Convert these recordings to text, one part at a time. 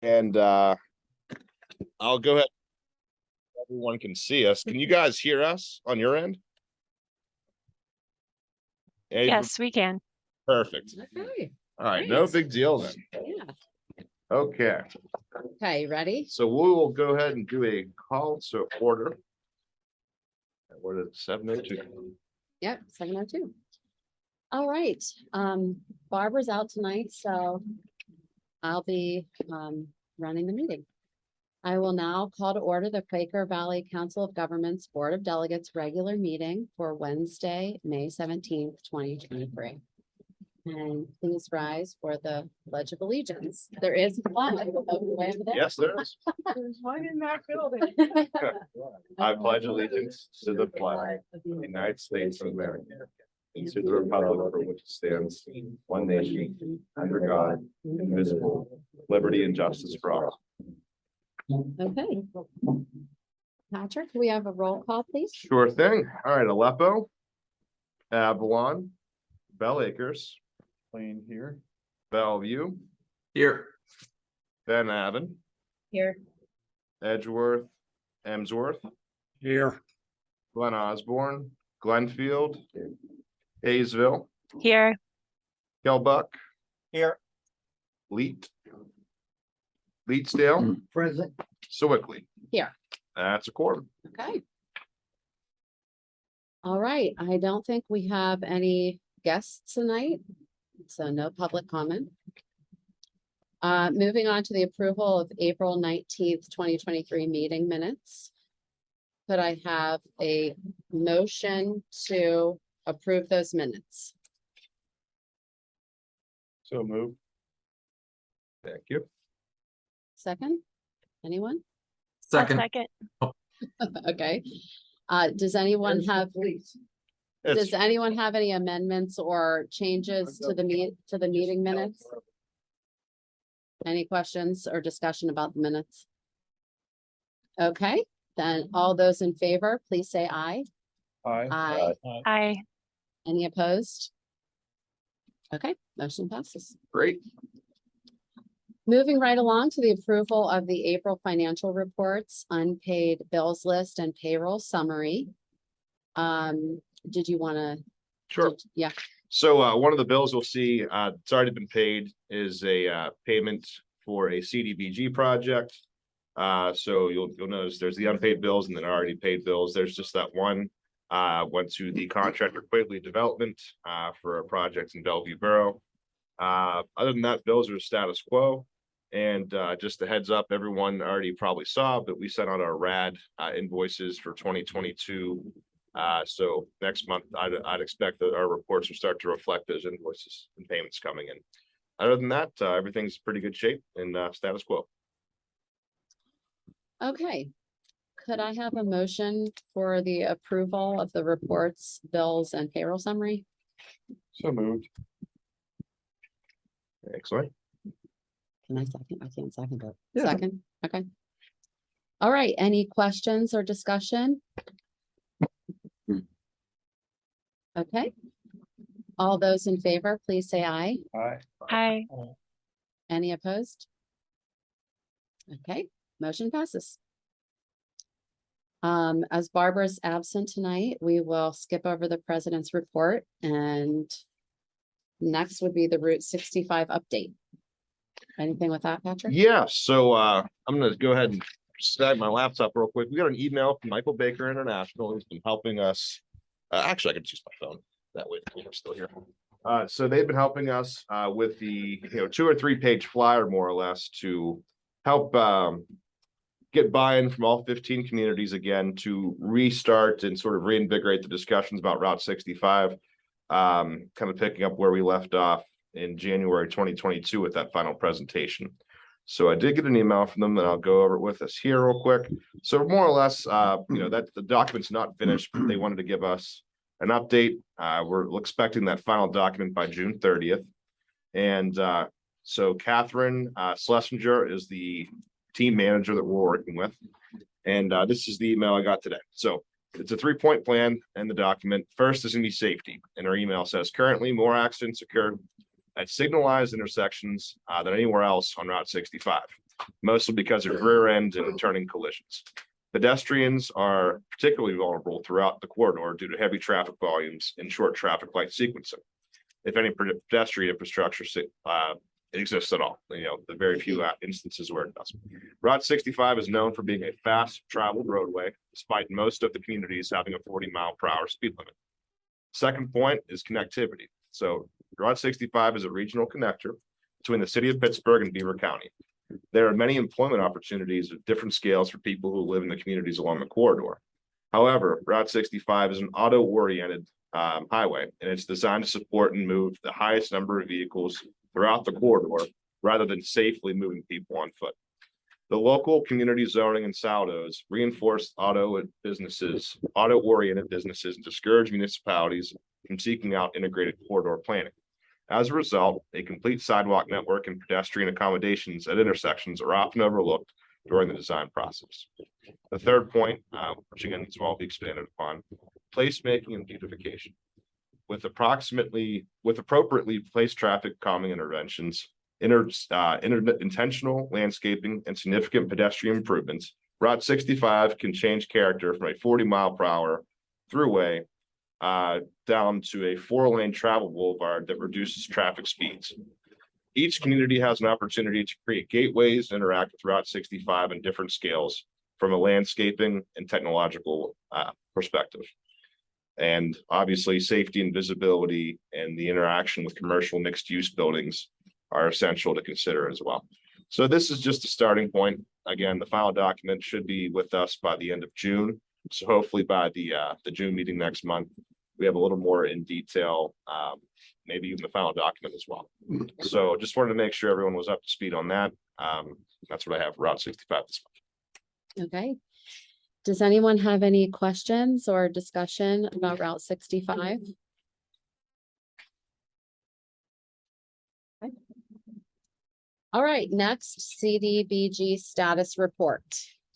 And I'll go ahead. Everyone can see us. Can you guys hear us on your end? Yes, we can. Perfect. Okay. All right, no big deal then. Yeah. Okay, Okay, ready? so we will go ahead and do a call to order. What is it, 7:02? Yep, 7:02. All right, Barbara's out tonight, so I'll be running the meeting. I will now call to order the Quaker Valley Council of Governments Board of Delegates regular meeting for Wednesday, May 17th, 2023. And please rise for the Pledge of Allegiance. There is one. Yes, there is. There's one in that building. I pledge allegiance to the flag of the United States of America and to the republic for which it stands, one nation, under God, indivisible, liberty and justice for all. Okay. Patrick, can we have a roll call, please? Sure thing. All right, Aleppo, Avalon, Bell Acres, Plain here. Bellevue, Here. Ben Avon, Here. Edgeworth, Emsworth, Here. Glen Osborne, Glenfield, Hayesville, Here. Kelbuck, Here. Leet, Leetsdale, Present. Sewickley. Here. That's a quorum. Okay. All right, I don't think we have any guests tonight, so no public comment. Moving on to the approval of April 19th, 2023 meeting minutes. Could I have a motion to approve those minutes? So moved. Thank you. Second? Anyone? I'll second. Okay. Does anyone have any amendments or changes to the meeting minutes? Any questions or discussion about the minutes? Okay, then all those in favor, please say aye. Aye. Aye. Any opposed? Okay, motion passes. Great. Moving right along to the approval of the April financial reports, unpaid bills list and payroll summary. Did you want to? Sure. Yeah. So one of the bills you'll see, it's already been paid, is a payment for a CDBG project. So you'll notice there's the unpaid bills and then already paid bills. There's just that one. Went to the contractor Quigley Development for a project in Bellevue Borough. Other than that, bills are status quo. And just a heads up, everyone already probably saw, but we sent out our RAD invoices for 2022. So next month, I'd expect that our reports will start to reflect those invoices and payments coming in. Other than that, everything's pretty good shape and status quo. Okay. Could I have a motion for the approval of the reports, bills, and payroll summary? So moved. Excellent. Can I second? I can't second it. Yeah. Second, okay. All right, any questions or discussion? Okay. All those in favor, please say aye. Aye. Aye. Any opposed? Okay, motion passes. As Barbara's absent tonight, we will skip over the president's report, and next would be the Route 65 update. Anything with that, Patrick? Yeah, so I'm gonna go ahead and snag my laptop real quick. We got an email from Michael Baker International. He's been helping us. Actually, I can use my phone. That way we're still here. So they've been helping us with the 2 or 3 page flyer, more or less, to help get buy-in from all 15 communities again to restart and sort of reinvigorate the discussions about Route 65. Kind of picking up where we left off in January 2022 with that final presentation. So I did get an email from them that I'll go over it with us here real quick. So more or less, that the document's not finished, but they wanted to give us an update. We're expecting that final document by June 30th. And so Catherine Schlesinger is the team manager that we're working with. And this is the email I got today. So it's a 3-point plan in the document. First is going to be safety. And our email says currently more accidents occur at signalized intersections than anywhere else on Route 65. mostly because of rear end and turning collisions. Pedestrians are particularly vulnerable throughout the corridor due to heavy traffic volumes and short traffic light sequencing. If any pedestrian infrastructure exists at all, the very few instances where it doesn't. Route 65 is known for being a fast traveled roadway, despite most of the communities having a 40-mile-per-hour speed limit. Second point is connectivity. So Route 65 is a regional connector between the city of Pittsburgh and Beaver County. There are many employment opportunities of different scales for people who live in the communities along the corridor. However, Route 65 is an auto-oriented highway, and it's designed to support and move the highest number of vehicles throughout the corridor rather than safely moving people on foot. The local community zoning and saldos reinforce auto-oriented businesses and discourage municipalities from seeking out integrated corridor planning. As a result, a complete sidewalk network and pedestrian accommodations at intersections are often overlooked during the design process. The third point, which again needs to all be expanded upon, placemaking and beautification. With appropriately placed traffic calming interventions, intentional landscaping, and significant pedestrian improvements, Route 65 can change character from a 40-mile-per-hour throughway down to a 4-lane travel boulevard that reduces traffic speeds. Each community has an opportunity to create gateways and interact with Route 65 in different scales from a landscaping and technological perspective. And obviously, safety and visibility and the interaction with commercial mixed-use buildings are essential to consider as well. So this is just a starting point. Again, the final document should be with us by the end of June. So hopefully by the June meeting next month, we have a little more in detail, maybe even the final document as well. So just wanted to make sure everyone was up to speed on that. That's what I have for Route 65 this month. Okay. Does anyone have any questions or discussion about Route 65? Okay. All right, next CDBG status report.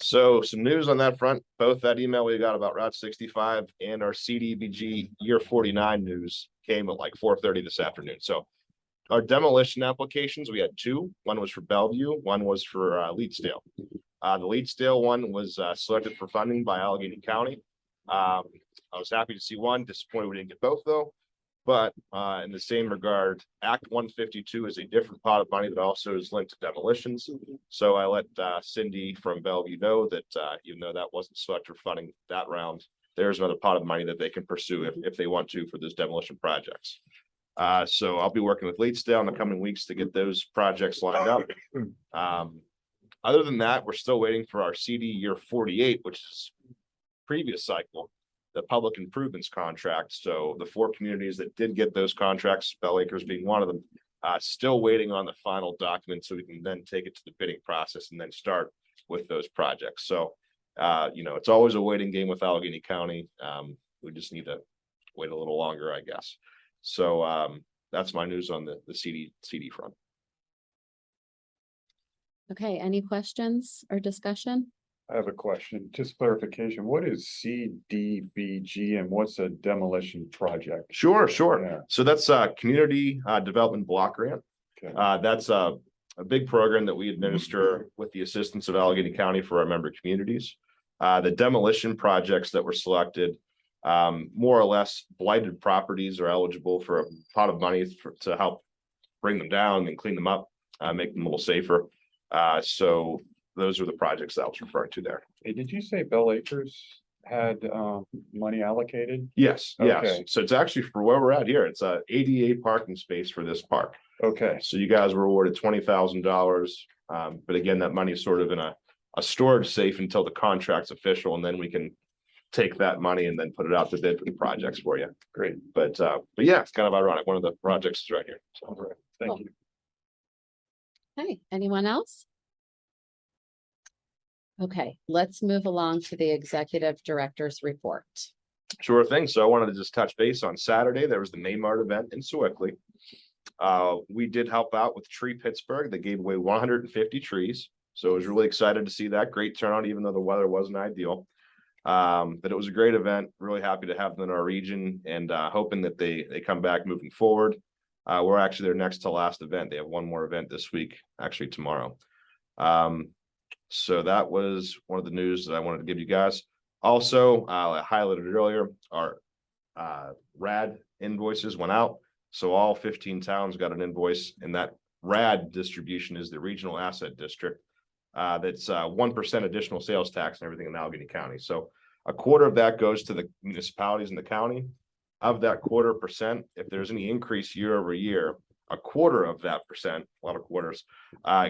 So some news on that front, both that email we got about Route 65 and our CDBG year 49 news came at like 4:30 this afternoon. So our demolition applications, we had two. One was for Bellevue, one was for Leedsdale. The Leedsdale one was selected for funding by Allegheny County. I was happy to see one, disappointed we didn't get both though. But in the same regard, Act 152 is a different pot of money that also is linked to demolitions. So I let Cindy from Bellevue know that even though that wasn't selected for funding that round, there's another pot of money that they can pursue if they want to for those demolition projects. So I'll be working with Leedsdale in the coming weeks to get those projects lined up. Other than that, we're still waiting for our CD year 48, which is previous cycle, the public improvements contract. So the 4 communities that did get those contracts, Bell Acres being one of them, still waiting on the final document so we can then take it to the bidding process and then start with those projects. So, it's always a waiting game with Allegheny County. We just need to wait a little longer, I guess. So that's my news on the CD front. Okay, any questions or discussion? I have a question, just clarification. What is CDBG and what's a demolition project? Sure. Yeah. So that's a community development block grant. Okay. That's a big program that we administer with the assistance of Allegheny County for our member communities. The demolition projects that were selected, more or less blighted properties are eligible for a pot of money to help bring them down and clean them up, make them a little safer. So those are the projects that I was referring to there. Hey, did you say Bell Acres had money allocated? Yes. Okay. So it's actually for where we're at here. It's a ADA parking space for this park. Okay. So you guys were awarded $20,000. But again, that money is sort of in a storage safe until the contract's official, and then we can take that money and then put it out to bid for the projects for you. Great. But yeah, it's kind of ironic. One of the projects is right here. So All right. Thank Cool. you. Okay, anyone else? Okay, let's move along to the executive director's report. sure thing. So I wanted to just touch base on Saturday. There was the Maymart event in Sewickley. We did help out with Tree Pittsburgh. They gave away 150 trees. So I was really excited to see that. Great turnout, even though the weather wasn't ideal. But it was a great event. Really happy to have them in our region and hoping that they come back moving forward. We're actually their next to last event. They have one more event this week, actually tomorrow. So that was one of the news that I wanted to give you guys. Also, I highlighted earlier, our RAD invoices went out. So all 15 towns got an invoice, and that RAD distribution is the regional asset district. That's 1% additional sales tax and everything in Allegheny County. So a quarter of that goes to the municipalities in the county. Of that 0.25%, if there's any increase year over year, a quarter of that percent, a lot of quarters,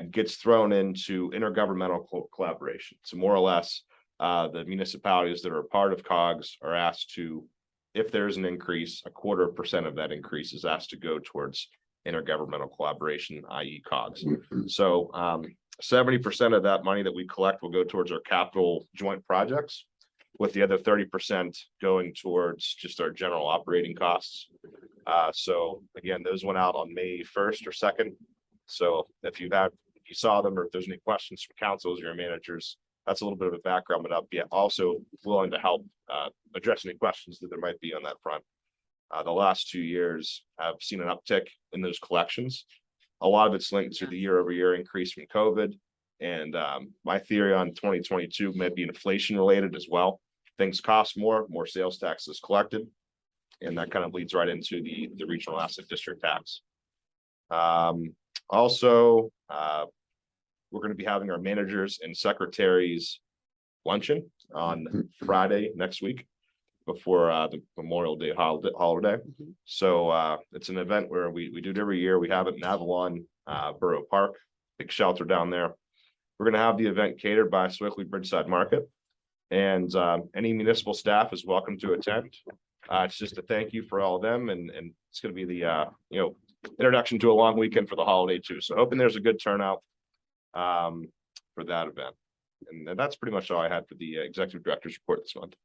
gets thrown into intergovernmental collaboration. So more or less, the municipalities that are a part of COGS are asked to, if there's an increase, a 0.25% of that increase is asked to go towards intergovernmental collaboration, i.e. COGS. So 70% of that money that we collect will go towards our capital joint projects, with the other 30% going towards just our general operating costs. So again, those went out on May 1st or 2nd. So if you saw them, or if there's any questions from councils or your managers, that's a little bit of a background, but I'll be also willing to help address any questions that there might be on that front. The last 2 years have seen an uptick in those collections. A lot of it's linked to the year over year increase from COVID. And my theory on 2022 may be inflation related as well. Things cost more sales tax is collected. And that kind of leads right into the regional asset district tax. Also, we're going to be having our managers and secretaries luncheon on Friday next week before the Memorial Day holiday. So it's an event where we do it every year. We have it in Avalon Borough Park, big shelter down there. We're going to have the event catered by Swickley Bridgeside Market, and any municipal staff is welcome to attend. It's just a thank you for all of them, and it's going to be the introduction to a long weekend for the holiday too. So hoping there's a good turnout for that event. And that's pretty much all I had for the executive director's report this month.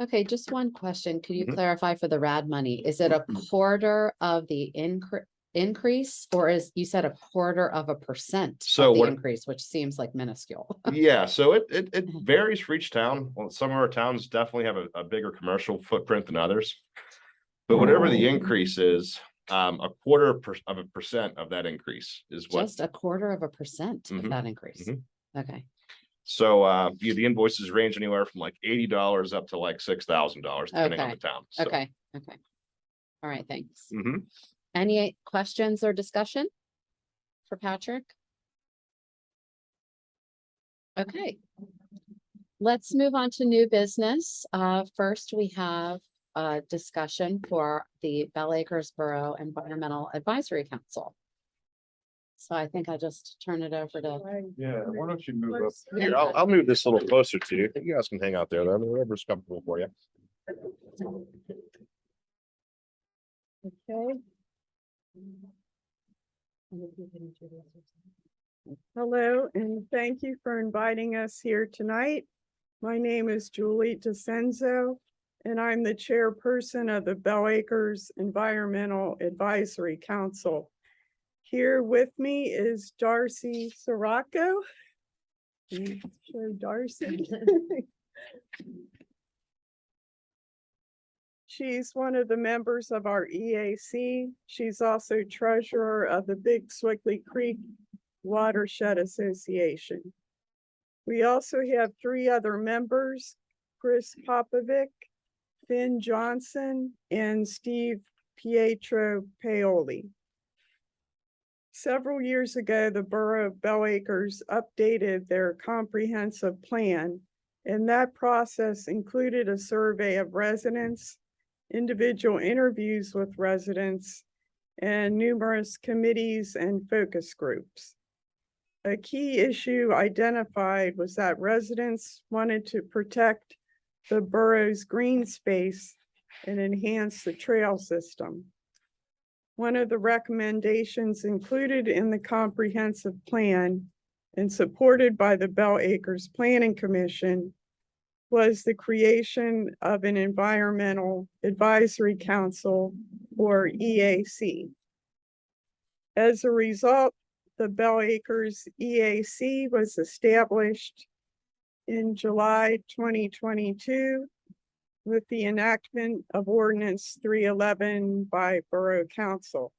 Okay, just one question. Could you clarify for the RAD money? Is it a quarter of the increase, or is, you said 1/4% So of the what- increase, which seems like minuscule? Yeah, so it varies for each town. Well, some of our towns definitely have a bigger commercial footprint than others. But whatever the increase is, 1/4% of that increase is what. Just 1/4% of Mhm, that increase. mhm. Okay, So the invoices range anywhere from like $80 up to like $6,000 depending on the town. So, okay. All right, thanks. mhm. Any questions or discussion for Patrick? Okay. Let's move on to new business. First, we have a discussion for the Bell Acres Borough Environmental Advisory Council. So I think I just turn it over to. Yeah, why don't you move up? Here, I'll move this a little closer to you. You guys can hang out there, though. I mean, whatever's comfortable for you. Okay. Hello, and thank you for inviting us here tonight. My name is Julie DeCenzo, and I'm the chairperson of the Bell Acres Environmental Advisory Council. Here with me is Darcy Sirocco. Can you show Darcy? She's one of the members of our EAC. She's also treasurer of the Big Swickley Creek Watershed Association. We also have 3 other members, Chris Popovic, Finn Johnson, and Steve Pietro Paoli. Several years ago, the Borough of Bell Acres updated their comprehensive plan, and that process included a survey of residents, individual interviews with residents, and numerous committees and focus groups. A key issue identified was that residents wanted to protect the borough's green space and enhance the trail system. One of the recommendations included in the comprehensive plan and supported by the Bell Acres Planning Commission was the creation of an Environmental Advisory Council, or EAC. As a result, the Bell Acres EAC was established in July 2022 with the enactment of Ordinance 311 by Borough Council.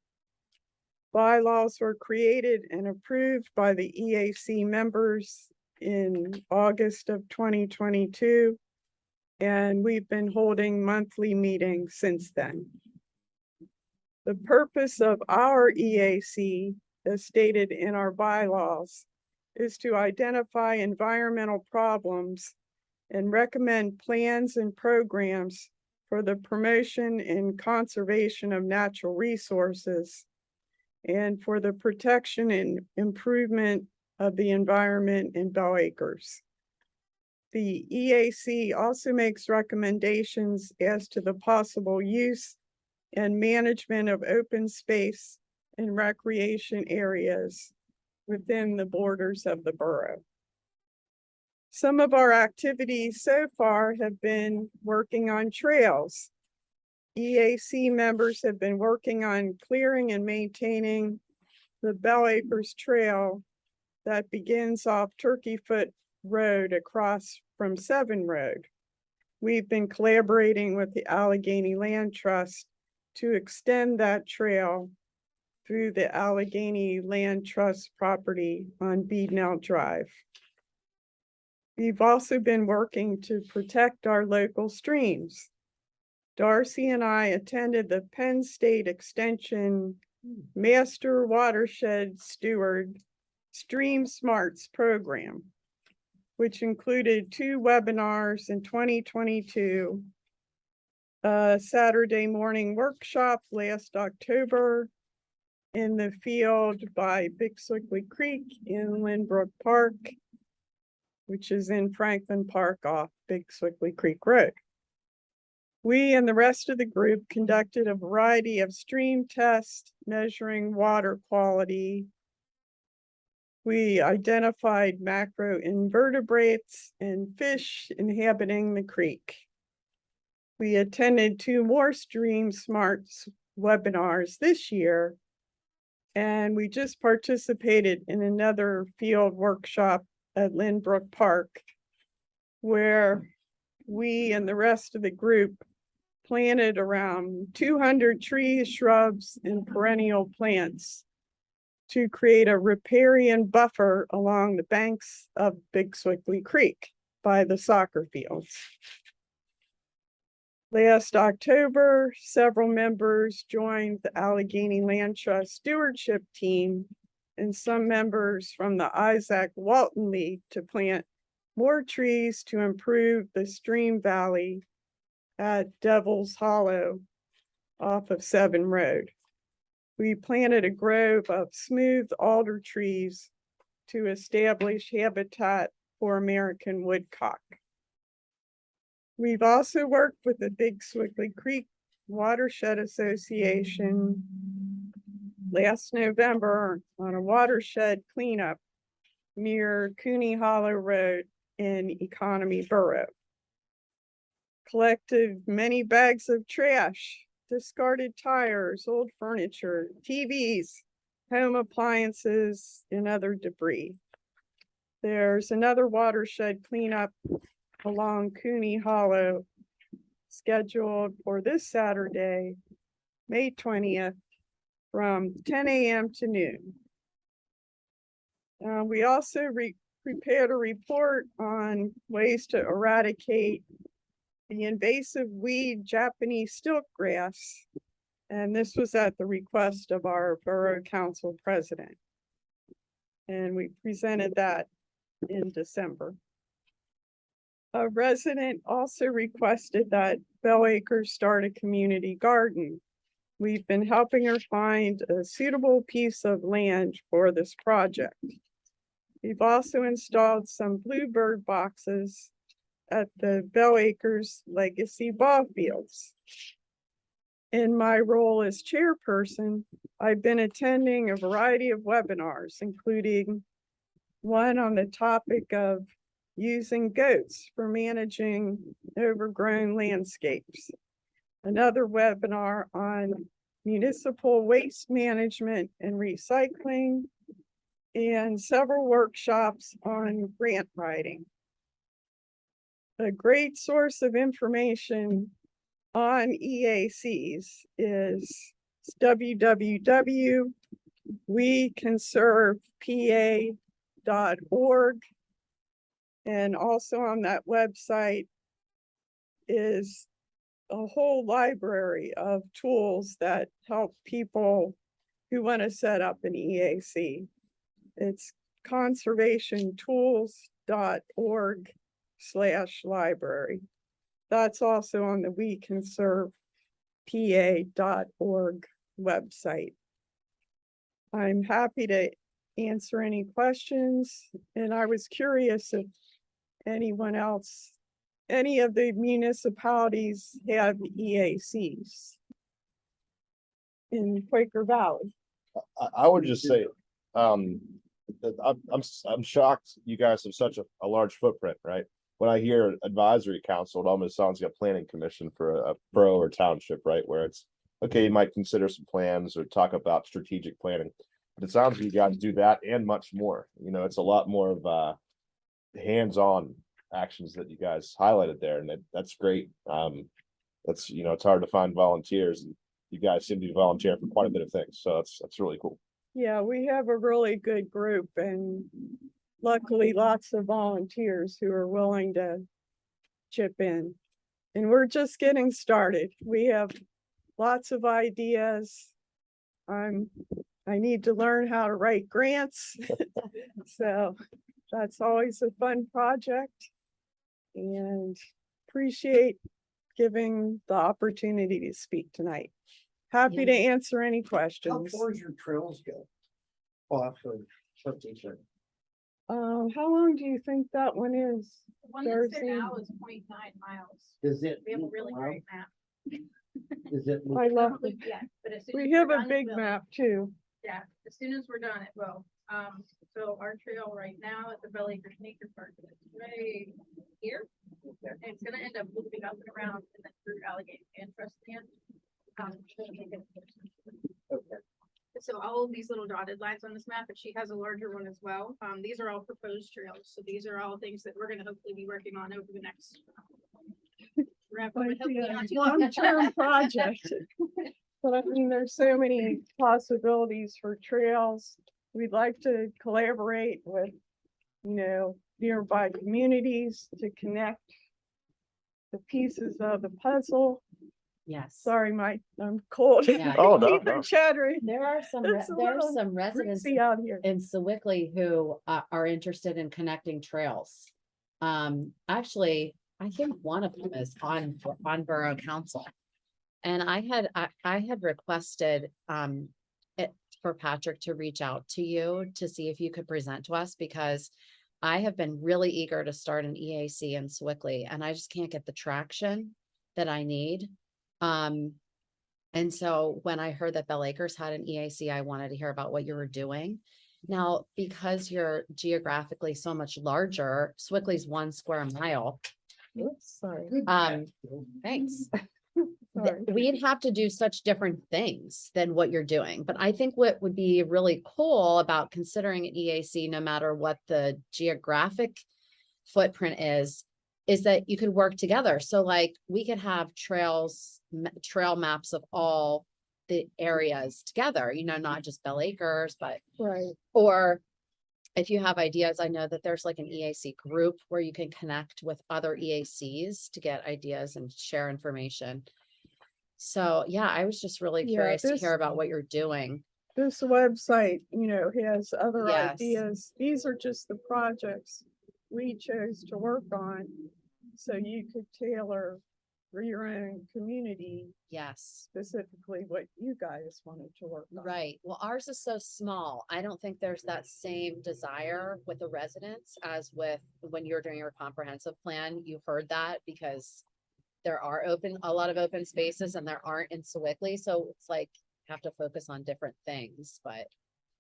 Bylaws were created and approved by the EAC members in August of 2022. And we've been holding monthly meetings since then. The purpose of our EAC, as stated in our bylaws, is to identify environmental problems and recommend plans and programs for the promotion and conservation of natural resources and for the protection and improvement of the environment in Bell Acres. The EAC also makes recommendations as to the possible use and management of open space and recreation areas within the borders of the borough. Some of our activities so far have been working on trails. EAC members have been working on clearing and maintaining the Bell Acres Trail that begins off Turkey Foot Road across from Seven Road. We've been collaborating with the Allegheny Land Trust to extend that trail through the Allegheny Land Trust property on Beadnell Drive. We've also been working to protect our local streams. Darcy and I attended the Penn State Extension Master Watershed Steward Stream Smarts program, which included 2 webinars in 2022, a Saturday morning workshop last October in the field by Big Swickley Creek in Lynbrook Park, which is in Franklin Park off Big Swickley Creek Road. We and the rest of the group conducted a variety of stream tests measuring water quality. We identified macroinvertebrates and fish inhabiting the creek. We attended 2 more Stream Smarts webinars this year, and we just participated in another field workshop at Lynbrook Park, where we and the rest of the group planted around 200 trees, shrubs, and perennial plants to create a riparian buffer along the banks of Big Swickley Creek by the soccer fields. Last October, several members joined the Allegheny Land Trust stewardship team and some members from the Isaac Walton League to plant more trees to improve the stream valley at Devil's Hollow off of Seven Road. We planted a grove of smooth alder trees to establish habitat for American woodcock. We've also worked with the Big Swickley Creek Watershed Association last November on a watershed cleanup near Cooney Hollow Road in Economy Borough. Collected many bags of trash, discarded tires, old furniture, TVs, home appliances, and other debris. There's another watershed cleanup along Cooney Hollow scheduled for this Saturday, May 20th, from 10 a.m. to noon. We also prepared a report on ways to eradicate the invasive weed Japanese stiltgrass, and this was at the request of our Borough Council President. And we presented that in December. A resident also requested that Bell Acres start a community garden. We've been helping her find a suitable piece of land for this project. We've also installed some bluebird boxes at the Bell Acres Legacy Ball Fields. In my role as chairperson, I've been attending a variety of webinars, including one on the topic of using goats for managing overgrown landscapes, another webinar on municipal waste management and recycling, and several workshops on grant writing. A great source of information on EACs is www.eacs.org. weconservepa.org. And also on that website is a whole library of tools that help people who want to set up an EAC. It's conservationtools.org/library. That's also on the weconservepa.org website. I'm happy to answer any questions, and I was curious if anyone else, any of the municipalities have EACs in Quaker Valley. I would just say, that I'm shocked you guys have such a large footprint, right? When I hear advisory council, it almost sounds like a planning commission for a borough or township, right? Where it's, okay, you might consider some plans or talk about strategic planning. But it sounds like you guys do that and much more. You know, it's a lot more of hands-on actions that you guys highlighted there, and that's great. That's, you know, it's hard to find volunteers, and you guys seem to be volunteering for quite a bit of things, so that's really cool. Yeah, we have a really good group, and luckily lots of volunteers who are willing to chip in. And we're just getting started. We have lots of ideas. I need to learn how to write grants. So that's always a fun project, and appreciate giving the opportunity to speak tonight. Happy to answer any How questions. far does your trails go? Off of Substation? How long do you think that one is? The one that's there Darcy? now is 0.9 miles. Does it? We have a move really around? great map. Does it? move I love Probably, it. yeah, but as soon as We we're have a done, it big will. map too. Yeah, as soon as we're done, it will. So our trail right now at the Bell Acres Nature Park is right here. And it's gonna end up looping up and around and then through Allegheny and Trust Land. So all of these little dotted lines on this map, and she has a larger one as well. These are all proposed trails. So these are all things that we're gonna hopefully be working on over the next. Like, hopefully yeah, not too long. long-term project. But I mean, there's so many possibilities for trails. We'd like to collaborate with, you know, nearby communities to connect the pieces of the puzzle. Yes. Sorry, Mike, I'm cold. Yeah. Oh, no, Keep no. it chattering. There are some, It's a there's little some residents Breezy out here. in Sewickley who are interested in connecting trails. Actually, I think one of them is on Borough Council. And I had requested for Patrick to reach out to you to see if you could present to us, because I have been really eager to start an EAC in Sewickley, and I just can't get the traction that I need. And so when I heard that Bell Acres had an EAC, I wanted to hear about what you were doing. Now, because you're geographically so much larger, Sewickley's 1 square mile. Oops, sorry. Thanks. Sorry. We'd have to do such different things than what you're doing. But I think what would be really cool about considering an EAC, no matter what the geographic footprint is that you could work together. So like we could have trail maps of all the areas together, you know, not just Bell Acres, but, Right. or if you have ideas, I know that there's like an EAC group where you can connect with other EACs to get ideas and share information. So yeah, I was just really Yeah, curious to this- hear about what you're doing. This website, you know, has other Yes. ideas. These are just the projects we chose to work on. So you could tailor for your own community Yes, specifically what you guys wanted to work on. right. Well, ours is so small. I don't think there's that same desire with the residents as with when you're doing your comprehensive plan. You heard that because there are a lot of open spaces and there aren't in Sewickley. So it's like have to focus on different things, but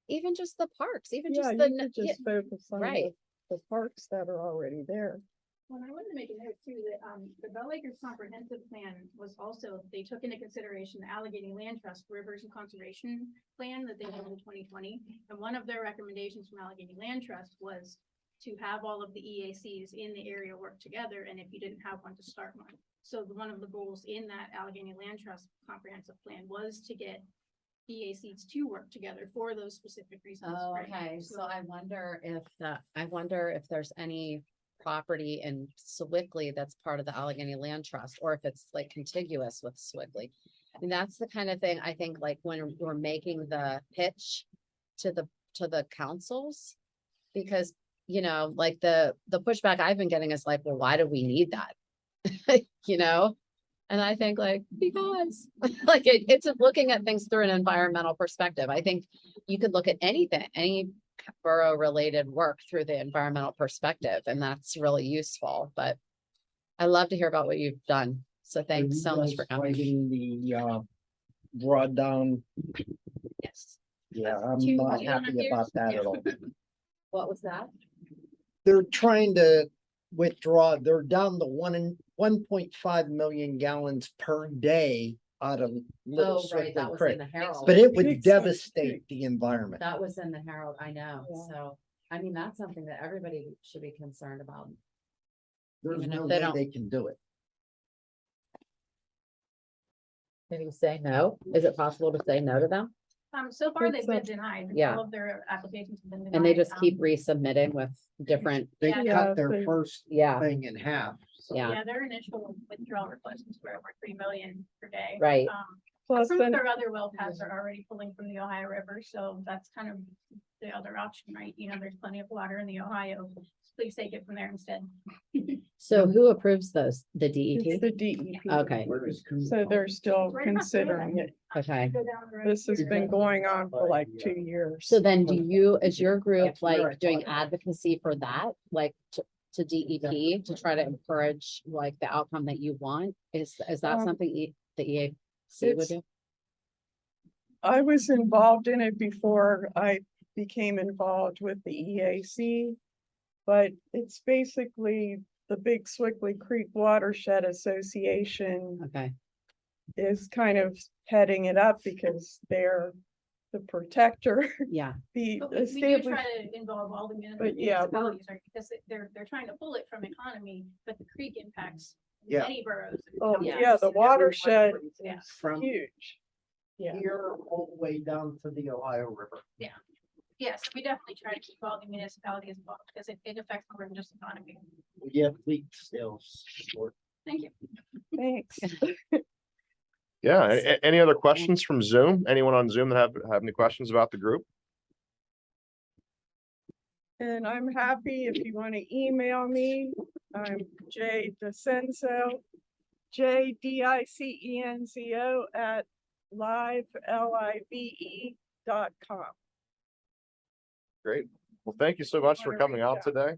even just the parks, even Yeah, just you the, could just focus on right. the parks that are already there. Well, I wanted to make a note too, that, the Bell Acres Comprehensive Plan was also, they took into consideration the Allegheny Land Trust Rivers and Conservation Plan that they had in 2020. And one of their recommendations from Allegheny Land Trust was to have all of the EACs in the area work together, and if you didn't have one, to start one. So one of the goals in that Allegheny Land Trust Comprehensive Plan was to get EACs to work together for those specific reasons. Oh, right? okay, so I wonder if there's any property in Sewickley that's part of the Allegheny Land Trust, or if it's like contiguous with Sewickley. And that's the kind of thing I think, like, when we're making the pitch to the councils, because, you know, like the pushback I've been getting is like, well, why do we need that? You know? And I think, like, because like it's looking at things through an environmental perspective. I think you could look at anything, any borough related work through the environmental perspective, and that's really useful. But I love to hear about what you've done. So thanks so much for coming. The drawdown, Yes. yeah, I'm Two not million happy about that at all. What was that? They're trying to withdraw, they're down to 1.5 million gallons per day out of Little Oh, right, that Swiftly was in Creek. the Herald. But it would Big devastate the environment. That was in the Herald, I know. Yeah. So, I mean, that's something that everybody should be concerned about. There's even if no they way don't- they can do it. Can you say no? Is it possible to say no to them? So far they've been It's denied. Yeah. All of their applications have been denied. And they just Um, keep resubmitting with different, They Yeah. cut their they- first yeah, thing in half. so- yeah, Yeah, their initial withdrawal request was for over 3 million per day. right. Plus Some of then, their other well paths are already pulling from the Ohio River, so that's kind of the other option, right? You know, there's plenty of water in the Ohio. Please take it from there instead. So who approves those? The it's DEP? the DEP. Okay, Where is So they're still Right across the road. considering it. okay. Go down the road This has here. been going on for like 2 years. So then is your group That's where I like doing thought it was. advocacy for that, like to DEP to try to encourage like the outcome that you want? Is that Um, something the EAC would it's- do? I was involved in it before I became involved with the EAC. But it's basically the Big Sewickley Creek Watershed Association Okay, is kind of heading it up because they're the protector, yeah, the But we do established. try to involve all the But yeah, municipalities, right? Because they're trying to pull it from economy, but the creek impacts Yeah. many boroughs. and Oh, counties. yeah, the watershed Yeah. is From huge. Yeah. here all the way down to the Ohio River. Yes, we definitely try to keep all the municipalities involved because it affects more than just economy. We have leak sales. Thank you. Thanks. Yeah, any other questions from Zoom? Anyone on Zoom that have any questions about the group? And I'm happy if you want to email me. I'm Jay DiCenzo, JDICENZO @live.com. Great. Well, thank you so much for Wanna coming reach out out. today.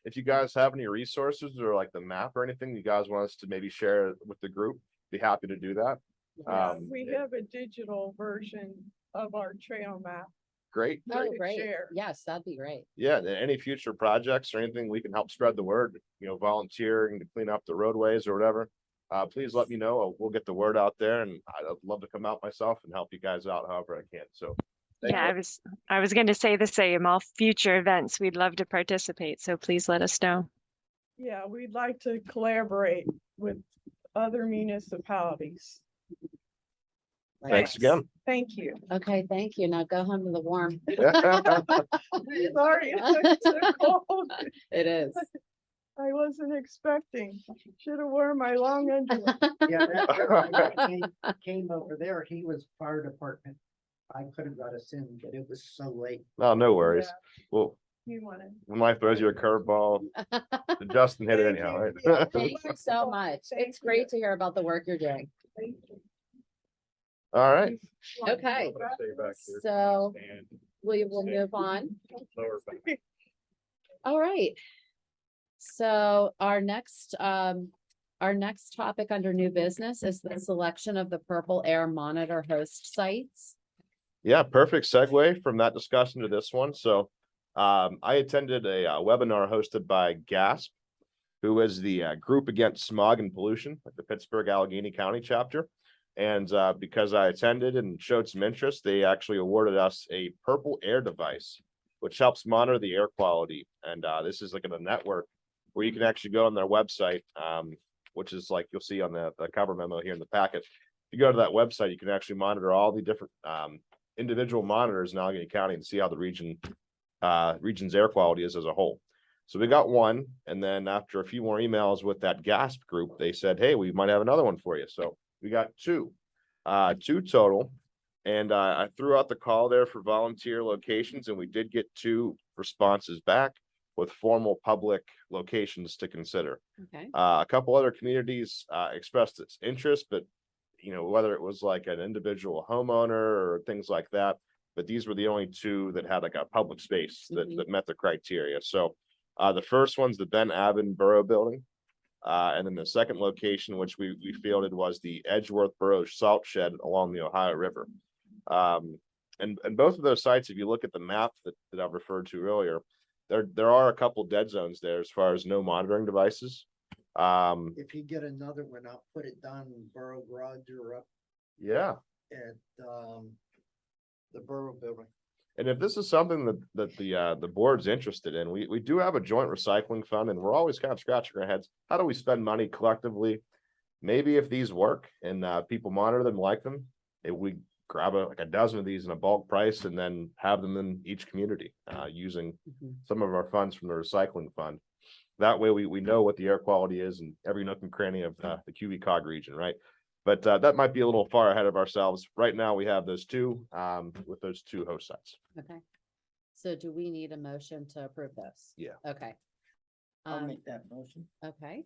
If you guys have any resources or like the map or anything you guys want us to maybe share with the group, be happy to do that. We have a digital version of our trail map. Great. oh, could great, share. yes, that'd be great. Yeah, any future projects or anything we can help spread the word, you know, volunteering to clean up the roadways or whatever. Please let me know. We'll get the word out there and I'd love to come out myself and help you guys out however I can. So. thank Yeah, you. I was going to say the same. All future events, we'd love to participate. So please let us know. Yeah, we'd like to collaborate with other municipalities. Thanks again. Thank you. Okay, thank you. Now go home to the warm. Sorry, it's so cold. It is. I wasn't expecting. Should have worn my long underwear. Yeah, that came over there. He was fire department. I could have got us in, but it was so late. No, no worries. Yeah, Well, You wanted. when life throws you a curveball, Justin hit it Thank anyhow, you. right? Yeah. Thank you so much. Thank It's great you. to hear about the work you're doing. Thank you. All right. Okay, so we will move on. All right. So our next topic under new business is the selection of the Purple Air Monitor host sites. Yeah, perfect segue from that discussion to this one. So I attended a webinar hosted by GASP, who is the group against smog and pollution, like the Pittsburgh Allegheny County chapter. And because I attended and showed some interest, they actually awarded us a Purple Air device, which helps monitor the air quality. And this is like in a network where you can actually go on their website, which is like you'll see on the cover memo here in the packet. you go to that website, you can actually monitor all the different individual monitors in Allegheny County and see how the region's air quality is as a whole. So we got one, and then after a few more emails with that GASP group, they said, hey, we might have another one for you. So we got two total. And I threw out the call there for volunteer locations, and we did get 2 responses back with formal public locations to consider. Okay, A couple other communities expressed its interest, but whether it was like an individual homeowner or things like that, but these were the only 2 that had like a public space that met the criteria. So the first one's the Ben Avon Borough Building. And then the second location, which we fielded, was the Edgeworth Borough Salt Shed along the Ohio River. And both of those sites, if you look at the map that I've referred to earlier, there are a couple dead zones there as far as no monitoring devices. If you get another one, I'll put it down in Borough Garage or up Yeah. at, the Borough Building. And if this is something that the board's interested in, we do have a joint recycling fund, and we're always kind of scratching our heads. How do we spend money collectively? Maybe if these work and people monitor them, like them, if we grab like a dozen of these in a bulk price and then have them in each community using some of our funds from the recycling fund. That way we know what the air quality is in every nook and cranny of the QVCOG region, right? But that might be a little far ahead of ourselves. Right now, we have those 2 with those 2 host sites. okay. So do we need a motion to approve this? Yeah. Okay. I'll Um, make that motion. okay,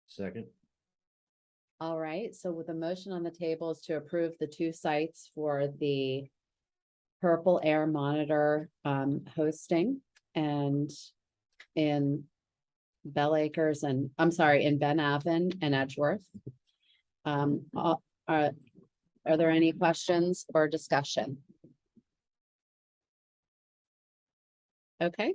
Second. all right. So with the motion on the table is to approve the 2 sites for the Purple Air Monitor hosting and in Bell Acres and, I'm sorry, in Ben Avon and Edgeworth. Are there any questions or discussion? Okay,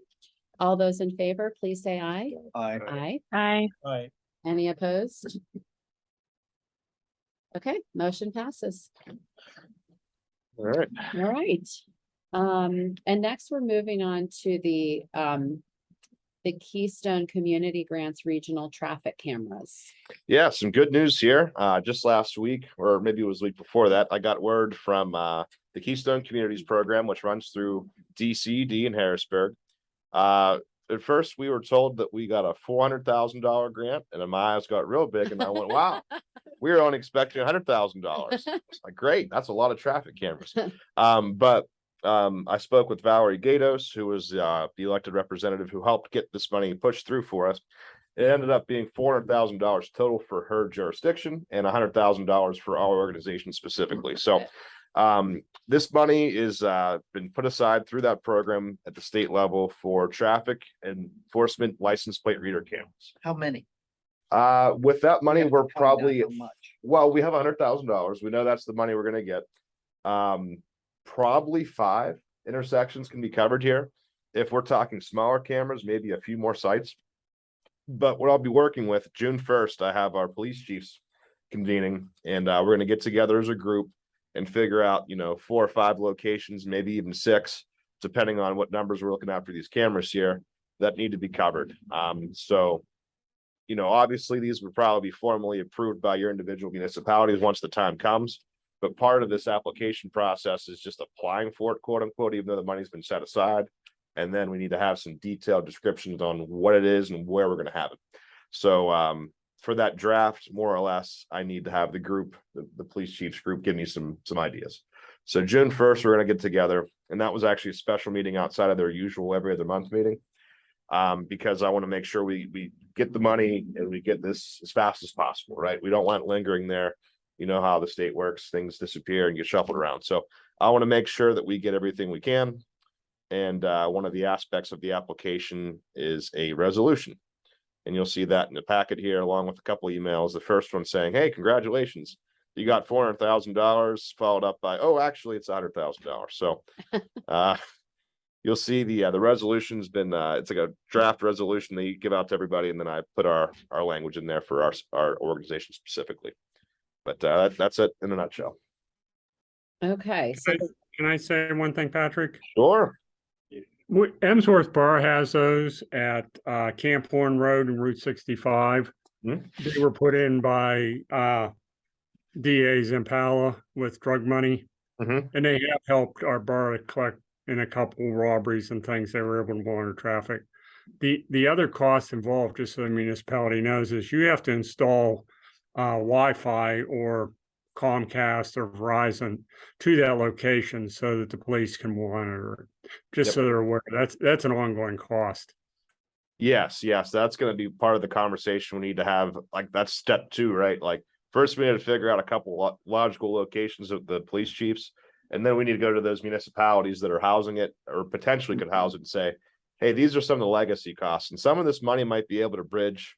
all those in favor, please say aye. Aye. Aye. Aye. Any opposed? Okay, motion passes. All right. All right. And next we're moving on to the Keystone Community Grants Regional Traffic Cameras. Yeah, some good news here. Just last week, or maybe it was the week before that, I got word from the Keystone Communities Program, which runs through DCD and Harrisburg. At first, we were told that we got a $400,000 grant, and then my eyes got real big, and I went, "Wow, we were only expecting $100,000." It's like, great, that's a lot of traffic cameras. But I spoke with Valerie Gatos, who was the elected representative who helped get this money pushed through for us. It ended up being $400,000 total for her jurisdiction and $100,000 for our organization specifically. So this money is been put aside through that program at the state level for traffic enforcement license plate reader cameras. How many? With that money, We have to we're find out probably, how much. well, we have $100,000. We know that's the money we're gonna get. Probably 5 intersections can be covered here. If we're talking smaller cameras, maybe a few more sites. But what I'll be working with, June 1st, I have our police chiefs convening, and we're gonna get together as a group and figure out, 4 or 5 locations, maybe even 6, depending on what numbers we're looking at for these cameras here that need to be covered. So, obviously these would probably be formally approved by your individual municipalities once the time comes. But part of this application process is just applying for it, quote unquote, even though the money's been set aside. And then we need to have some detailed descriptions on what it is and where we're going to have it. So for that draft, more or less, I need to have the group, the police chiefs group, give me some ideas. So June 1st, we're going to get together. And that was actually a special meeting outside of their usual every other month meeting. Because I want to make sure we get the money and we get this as fast as possible, right? We don't want it lingering there. You know how the state works, things disappear and get shuffled around. So I want to make sure that we get everything we can. And one of the aspects of the application is a resolution. And you'll see that in the packet here, along with a couple of emails. The first one saying, hey, congratulations, you got $400,000, followed up by, oh, actually, it's $100,000. So you'll see the resolution's been, it's like a draft resolution that you give out to everybody. And then I put our language in there for our organization specifically. But that's it in a nutshell. Okay, so Can I say one thing, Patrick? Sure. Emsworth Borough has those at Camp Horn Road and Route 65. They were put in by DA's Impala with drug money. Mhm. And they have helped our borough collect in a couple robberies and things they were able to monitor traffic. The other cost involved, just so the municipality knows, is you have to install Wi-Fi or Comcast or Verizon to that location so that the police can monitor it. Just Yep. so they're aware, that's an ongoing cost. Yes, that's gonna be part of the conversation we need to have, like, that's step 2, right? Like, first we need to figure out a couple logical locations of the police chiefs. And then we need to go to those municipalities that are housing it or potentially could house it and say, hey, these are some of the legacy costs. And some of this money might be able to bridge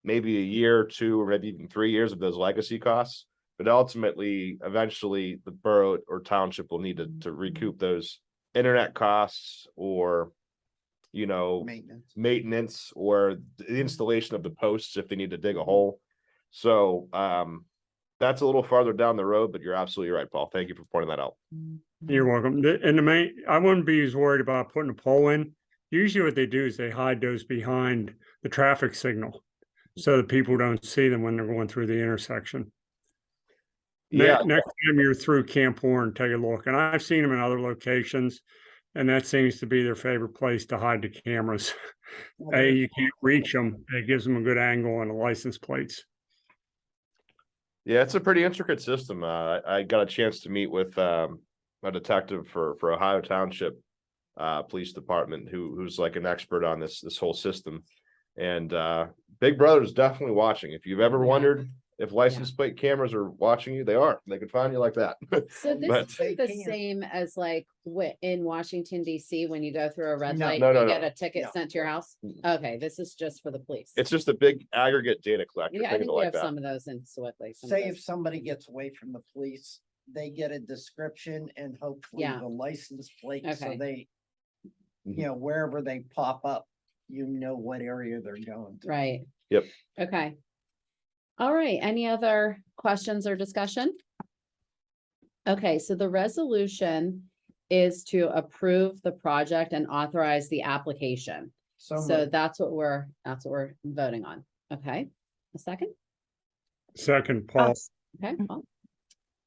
maybe a year or 2, or maybe even 3 years of those legacy costs. But ultimately, eventually the borough or township will need to recoup those internet costs or, you know, maintenance or the installation of the posts if they need to dig a hole. So that's a little farther down the road, but you're absolutely right, Paul. Thank you for pointing that out. You're welcome. And the main, I wouldn't be as worried about putting a pole in. Usually what they do is they hide those behind the traffic signal so that people don't see them when they're going through the intersection. Yeah, Next time you're through Camp Horn, take a look. And I've seen them in other locations, and that seems to be their favorite place to hide the cameras. You can't reach them. It gives them a good angle on the license plates. yeah, it's a pretty intricate system. I got a chance to meet with a detective for Ohio Township Police Department who's like an expert on this whole system. And Big Brother's definitely watching. If you've ever wondered if license plate cameras are watching you, they are. They can find you like that. So this But- is the same as like in Washington DC, when you go through a red No. light, No, you no, get no. a ticket No. sent to your house? Okay, this is just for the police. It's just a big aggregate data collector. Yeah, I Think of think it we like have that. some of those in Sewickley. some of Say those. if somebody gets away from the police, they get a description and hopefully Yeah. the license plate, so Okay. they, Mhm. you know, wherever they pop up, you know what area they're going to. Right. Yep. Okay. All right, any other questions or discussion? Okay, so the resolution is to approve the project and authorize the application. So So moved. that's what we're voting on. Okay, a second? Second, Paul. Us. Okay, Paul.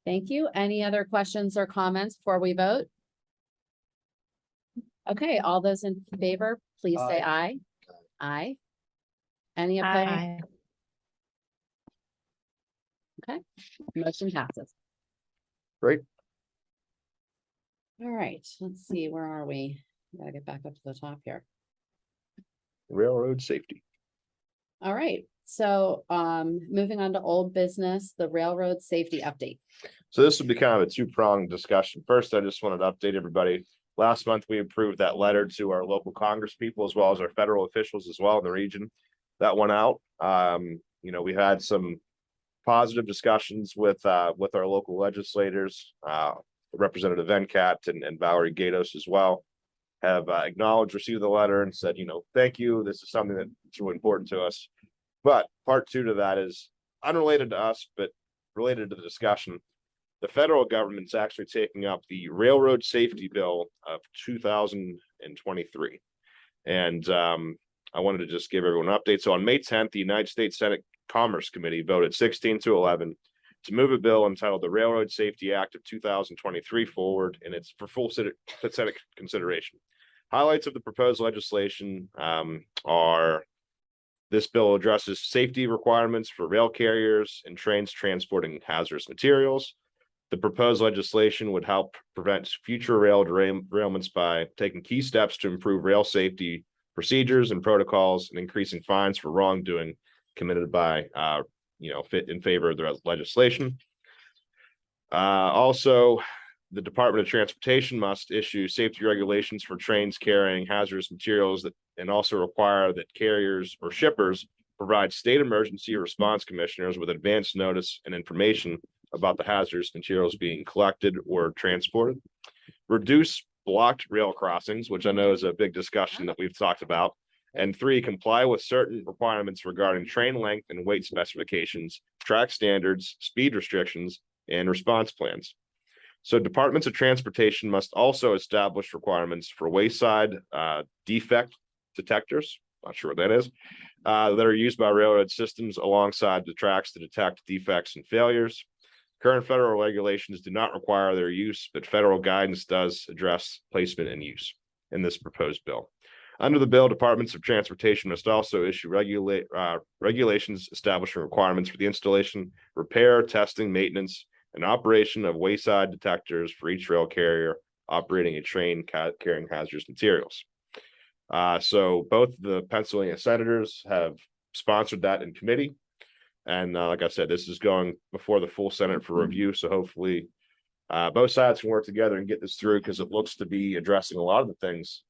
Thank you. Any other questions or comments before we vote? Okay, all those in favor, please say aye. Aye. Any opposed? Aye. Okay, motion passes. Great. All right, let's see, where are we? Gotta get back up to the top here. Railroad safety. All right, so moving on to old business, the railroad safety update. So this would be kind of a two-pronged discussion. First, I just wanted to update everybody. Last month, we approved that letter to our local Congress people as well as our federal officials as well in the region. That went out. You know, we had some positive discussions with our local legislators, Representative Venkat and Valerie Gatos as well. Have acknowledged receipt of the letter and said, you know, thank you. This is something that's really important to us. But part 2 to that is unrelated to us, but related to the discussion. The federal government's actually taking up the Railroad Safety Bill of 2023. And I wanted to just give everyone an update. So on May 10th, the United States Senate Commerce Committee voted 16-11 to move a bill entitled the Railroad Safety Act of 2023 forward, and it's for full Senate consideration. Highlights of the proposed legislation are this bill addresses safety requirements for rail carriers and trains transporting hazardous materials. The proposed legislation would help prevent future rail derailments by taking key steps to improve rail safety procedures and protocols and increasing fines for wrongdoing committed by, fit in favor of the legislation. Also, the Department of Transportation must issue safety regulations for trains carrying hazardous materials and also require that carriers or shippers provide state emergency response commissioners with advance notice and information about the hazardous materials being collected or transported. Reduce blocked rail crossings, which I know is a big discussion that we've talked about. And 3, comply with certain requirements regarding train length and weight specifications, track standards, speed restrictions, and response plans. So departments of transportation must also establish requirements for wayside defect detectors, not sure what that is, that are used by railroad systems alongside the tracks to detect defects and failures. Current federal regulations do not require their use, but federal guidance does address placement and use in this proposed bill. Under the bill, departments of transportation must also issue regulations establishing requirements for the installation, repair, testing, maintenance, and operation of wayside detectors for each rail carrier operating a train carrying hazardous materials. So both the Pennsylvania senators have sponsored that in committee. And like I said, this is going before the full Senate for review. So hopefully both sides can work together and get this through, because it looks to be addressing a lot of the things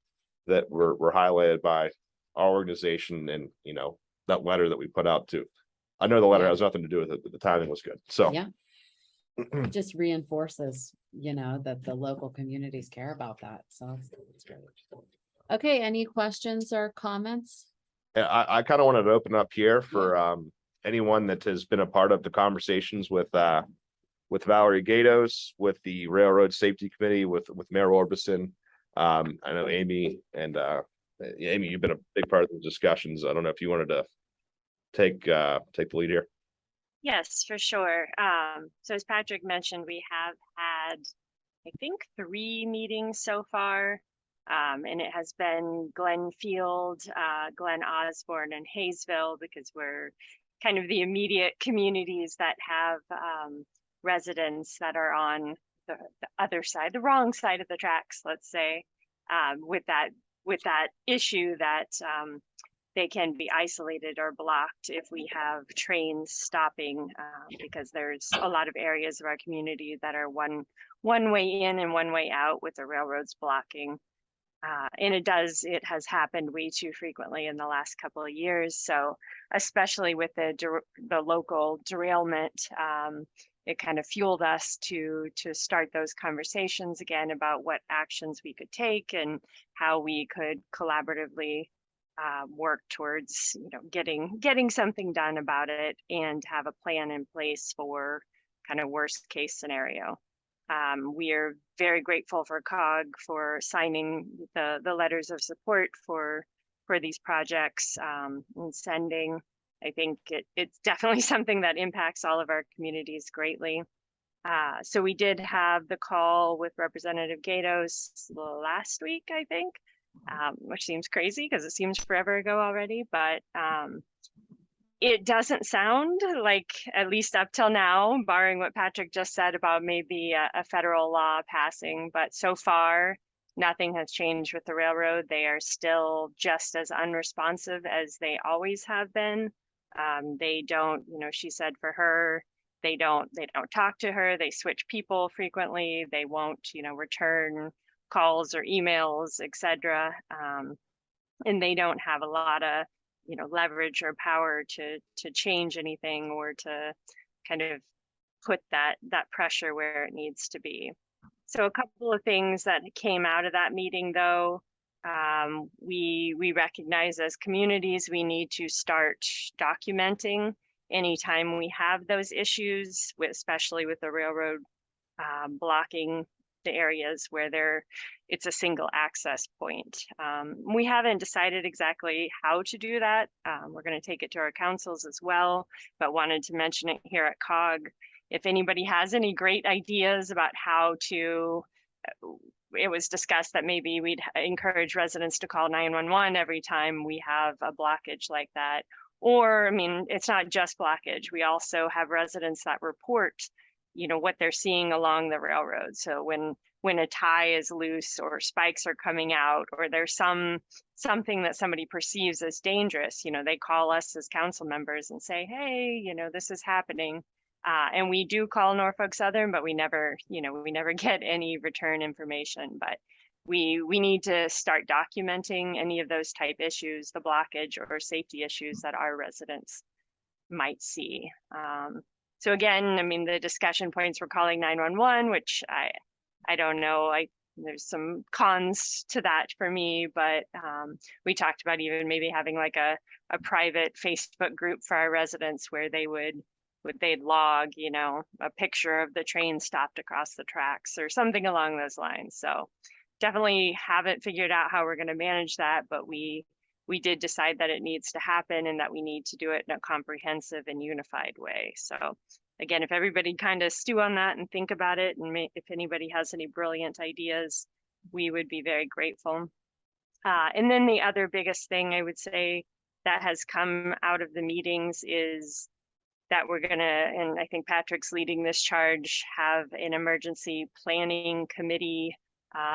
that were highlighted by our organization and, you know, that letter that we put out to. I know the letter Yeah. has nothing to do with it, but the timing was good. So Yeah. It just reinforces, you know, that the local communities care about that. So it's great. Okay, any questions or comments? I kind of wanted to open up here for anyone that has been a part of the conversations with Valerie Gatos, with the Railroad Safety Committee, with Mayor Orbison. I know Amy and Amy, you've been a big part of the discussions. I don't know if you wanted to take the lead here. Yes, for sure. So as Patrick mentioned, we have had, I think, 3 meetings so far. And it has been Glenfield, Glen Osborne, and Hayesville, because we're kind of the immediate communities that have residents that are on the other side, the wrong side of the tracks, let's say, with that issue that they can be isolated or blocked if we have trains stopping, because there's a lot of areas of our community that are one way in and one way out, with the railroads blocking. And it has happened way too frequently in the last couple of years. So especially with the local derailment, it kind of fueled us to start those conversations again about what actions we could take and how we could collaboratively work towards, you know, getting something done about it and have a plan in place for kind of worst case scenario. We are very grateful for COG for signing the letters of support for these projects, and sending. I think it's definitely something that impacts all of our communities greatly. So we did have the call with Representative Gatos last week, I think, which seems crazy because it seems forever ago already, but it doesn't sound like, at least up till now, barring what Patrick just said about maybe a federal law passing, but so far nothing has changed with the railroad. They are still just as unresponsive as they always have been. They don't, you know, she said for her, they don't talk to her. They switch people frequently. They won't, you know, return calls or emails, etc. And they don't have a lot of, you know, leverage or power to change anything or to kind of put that pressure where it needs to be. So a couple of things that came out of that meeting, though, we recognize as communities we need to start documenting anytime we have those issues, especially with the railroad blocking the areas where it's a single access point. We haven't decided exactly how to do that. We're going to take it to our councils as well, but wanted to mention it here at COG. If anybody has any great ideas about how to, it was discussed that maybe we'd encourage residents to call 911 every time we have a blockage like that. Or, I mean, it's not just blockage. We also have residents that report, you know, what they're seeing along the railroad. So when a tie is loose or spikes are coming out, or there's something that somebody perceives as dangerous, you know, they call us as council members and say, hey, you know, this is happening. And we do call Norfolk Southern, but we never get any return information. But we need to start documenting any of those type issues, the blockage or safety issues that our residents might see. So again, I mean, the discussion points were calling 911, which I don't know. There's some cons to that for me, but we talked about even maybe having like a private Facebook group for our residents where they'd log, you know, a picture of the train stopped across the tracks or something along those lines. So definitely haven't figured out how we're going to manage that, but we we did decide that it needs to happen and that we need to do it in a comprehensive and unified way. So again, if everybody kind of stew on that and think about it, and if anybody has any brilliant ideas, we would be very grateful. And then the other biggest thing I would say that has come out of the meetings is that we're gonna, and I think Patrick's leading this charge, have an emergency planning committee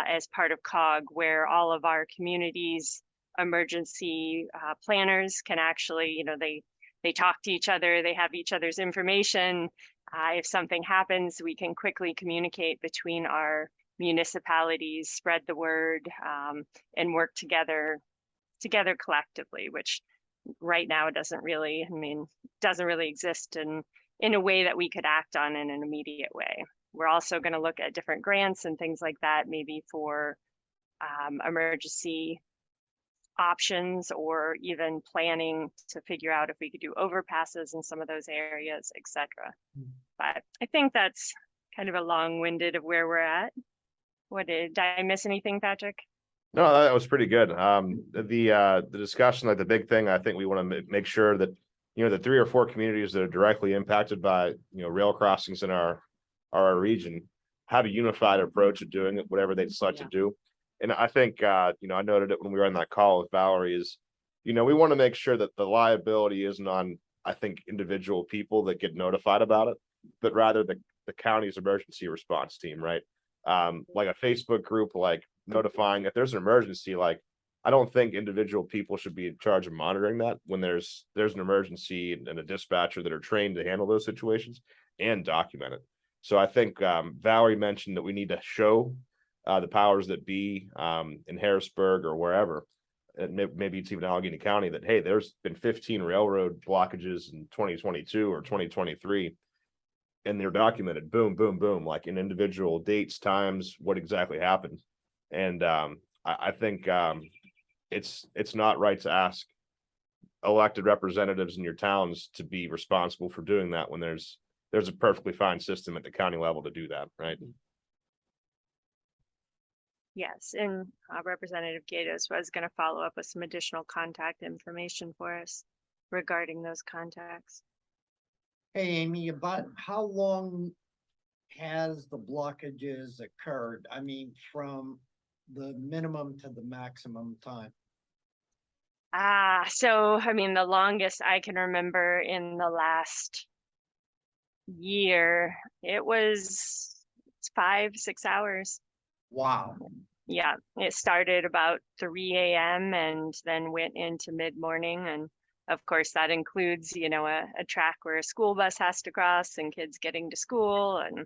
as part of COG, where all of our communities emergency planners can actually, you know, they talk to each other, they have each other's information. If something happens, we can quickly communicate between our municipalities, spread the word, and work together collectively, which right now it doesn't really, doesn't really exist in a way that we could act on in an immediate way. We're also going to look at different grants and things like that, maybe for emergency options, or even planning to figure out if we could do overpasses in some of those areas, etc. But I think that's kind of a long-winded of where we're at. Did I miss anything, Patrick? No, that was pretty good. The discussion, like the big thing, I think we want to make sure that, you know, the 3 or 4 communities that are directly impacted by, you know, rail crossings in our region have a unified approach of doing it, whatever they decide to do. And I think, you know, I noted it when we were on that call with Valerie, is, you know, we want to make sure that the liability isn't on, I think, individual people that get notified about it, but rather the county's emergency response team, right? Like a Facebook group, like notifying if there's an emergency. Like, I don't think individual people should be in charge of monitoring that when there's an emergency and a dispatcher that are trained to handle those situations and document it. So I think Valerie mentioned that we need to show the powers that be in Harrisburg or wherever, and maybe it's even Allegheny County, that, hey, there's been 15 railroad blockages in 2022 or 2023. And they're documented, boom, boom, boom, like in individual dates, times, what exactly happened. And I think it's not right to ask elected representatives in your towns to be responsible for doing that when there's a perfectly fine system at the county level to do that, right? Yes, and Representative Gatos was going to follow up with some additional contact information for us regarding those contacts. Hey, Amy, about how long has the blockages occurred? I mean, from the minimum to the maximum time? So, the longest I can remember in the last year, it was 5-6 hours. Wow. Yeah, it started about 3 a.m. and then went into mid-morning. And of course, that includes, you know, a track where a school bus has to cross and kids getting to school. And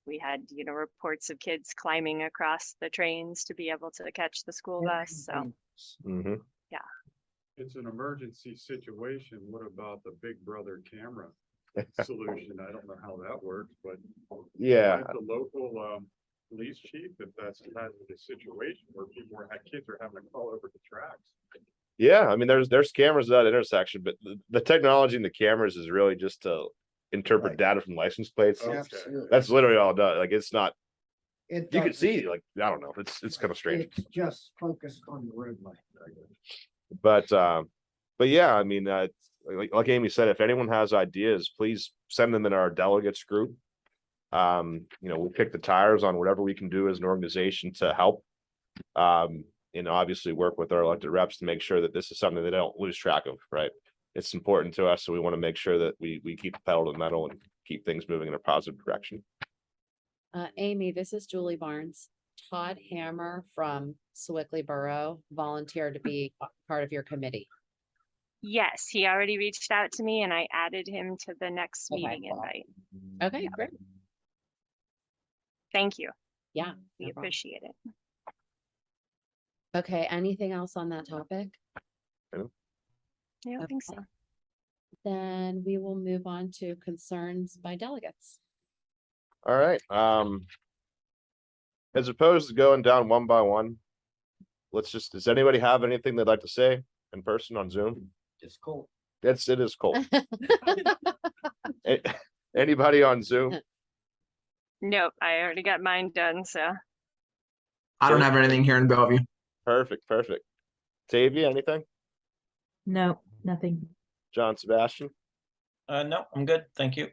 we had, you know, reports of kids climbing across the trains to be able to catch the school bus. So, yeah. It's an emergency situation. What about the Big Brother camera solution? I don't know how that works, but Yeah. the local police chief, if that's a situation where kids are having to crawl over the tracks. Yeah, there's cameras at that intersection, but the technology in the cameras is really just to interpret Right. data from license plates. Okay. Absolutely. That's literally all it does. Like, it's not, It you can does- see, like, I don't know, it's kind of strange. It's just focused on the roadway. But yeah, like Amy said, if anyone has ideas, please send them in our delegates group. You know, we'll kick the tires on whatever we can do as an organization to help. And obviously work with our elected reps to make sure that this is something they don't lose track of, right? It's important to us, so we want to make sure that we keep the pedal to the metal and keep things moving in a positive direction. Amy, this is Julie Barnes. Todd Hammer from Sewickley Borough volunteered to be part of your committee. Yes, he already reached out to me and I added him to the next Okay. meeting invite. Okay, great. Thank you. Yeah. We no problem. appreciate it. Okay, anything else on that topic? I don't think so. Then we will move on to concerns by delegates. All right. As opposed to going down one by one, does anybody have anything they'd like to say in person on Zoom? Just cool. It is cold. Anybody on Zoom? Nope, I already got mine done, so. I don't have anything here in Bellevue. Perfect. Tavia, anything? No, nothing. John Sebastian, No, I'm good. Thank you.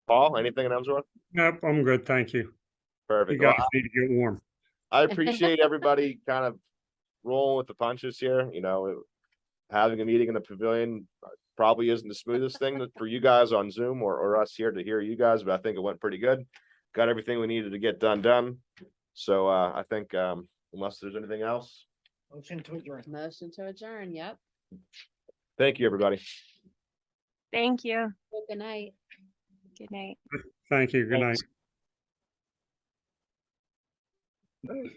Paul, anything in Emsworth? Nope, I'm good, thank you. You Perfect. Well, guys need to get warm. I appreciate everybody kind of rolling with the punches here, having a meeting in the pavilion probably isn't the smoothest thing for you guys on Zoom or us here to hear you guys, but I think it went pretty good. Got everything we needed to get done. So I think unless there's anything else, Motion to adjourn. Motion to adjourn, yep. thank you, everybody. Thank you. Good night. Good night. Thank you, good night. Thanks.